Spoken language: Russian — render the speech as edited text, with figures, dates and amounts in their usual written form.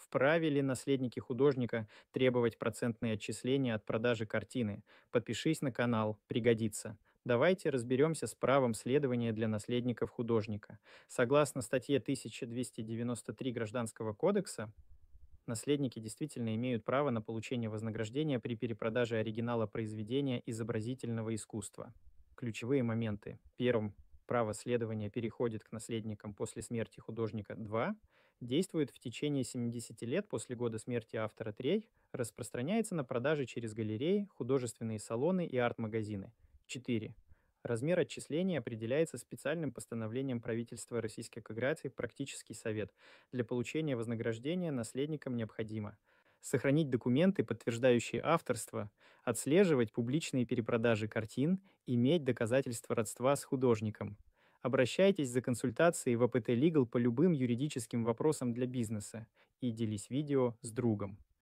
Вправе ли наследники художника требовать процентные отчисления от продажи картины? Подпишись на канал, пригодится. Давайте разберемся с правом следования для наследников художника. Согласно статье 1293 Гражданского кодекса, наследники действительно имеют право на получение вознаграждения при перепродаже оригинала произведения изобразительного искусства. Ключевые моменты. Первым, право следования переходит к наследникам после смерти художника. 2. Действует в течение 70 лет после года смерти автора. 3. Распространяется на продажи через галереи, художественные салоны и арт-магазины. 4. Размер отчисления определяется специальным постановлением правительства Российской Федерации «Практический совет». Для получения вознаграждения наследникам необходимо сохранить документы, подтверждающие авторство, отслеживать публичные перепродажи картин, иметь доказательства родства с художником. Обращайтесь за консультацией в АПТ Legal по любым юридическим вопросам для бизнеса и делись видео с другом.